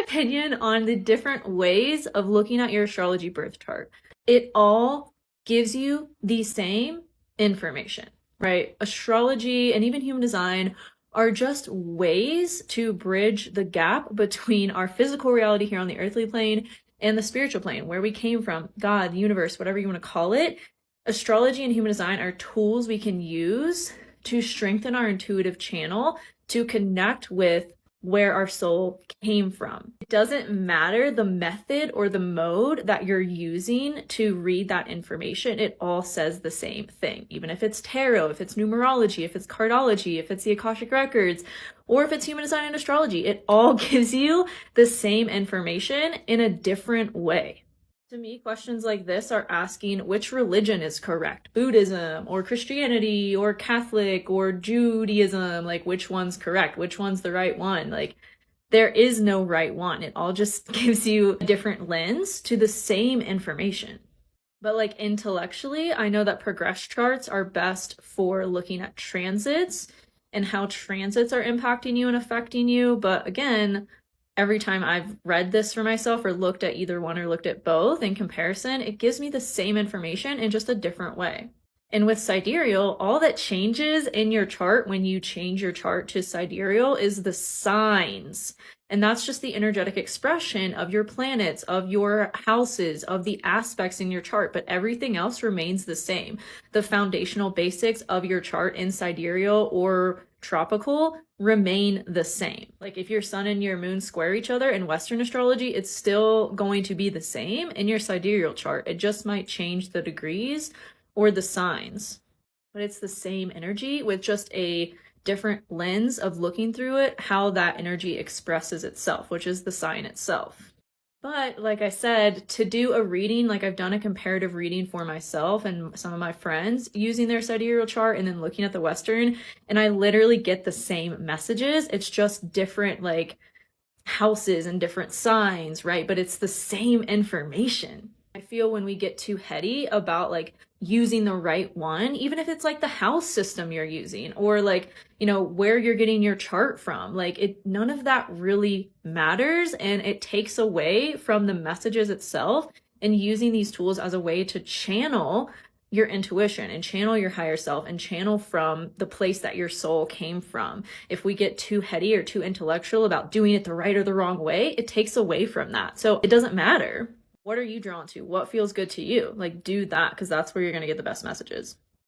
opinion on the different ways of looking at your astrology birth chart. It all gives you the same information, right? Astrology and even human design are just ways to bridge the gap between our physical reality here on the earthly plane and the spiritual plane, where we came from, God, the universe, whatever you want to call it. Astrology and human design are tools we can use to strengthen our intuitive channel to connect with where our soul came from. It doesn't matter the method or the mode that you're using to read that information. It all says the same thing. Even if it's tarot, if it's numerology, if it's cardology, if it's the Akashic Records, or if it's human design and astrology, it all gives you the same information in a different way. To me, questions like this are asking which religion is correct, Buddhism or Christianity or Catholic or Judaism, like which one's correct, which one's the right one. Like there is no right one. It all just gives you a different lens to the same information. But like intellectually, I know that progress charts are best for looking at transits and how transits are impacting you and affecting you. But again, every time I've read this for myself or looked at either one or looked at both in comparison, it gives me the same information in just a different way. And with Sidereal, all that changes in your chart when you change your chart to Sidereal is the signs. And that's just the energetic expression of your planets, of your houses, of the aspects in your chart, but everything else remains the same. The foundational basics of your chart in Sidereal or tropical remain the same. Like if your sun and your moon square each other in Western astrology, it's still going to be the same in your sidereal chart. It just might change the degrees or the signs, but it's the same energy with just a different lens of looking through it, how that energy expresses itself, which is the sign itself. But like I said, to do a reading, like I've done a comparative reading for myself and some of my friends using their sidereal chart and then looking at the Western, and I literally get the same messages. It's just different like houses and different signs, right? But it's the same information. I feel when we get too heady about like using the right one, even if it's like the house system you're using or like, you know, where you're getting your chart from, like none of that really matters. And it takes away from the messages itself and using these tools as a way to channel your intuition and channel your higher self and channel from the place that your soul came from. If we get too heady or too intellectual about doing it the right or the wrong way, it takes away from that. So it doesn't matter. What are you drawn to? What feels good to you? Like do that, because that's where you're going to get the best messages.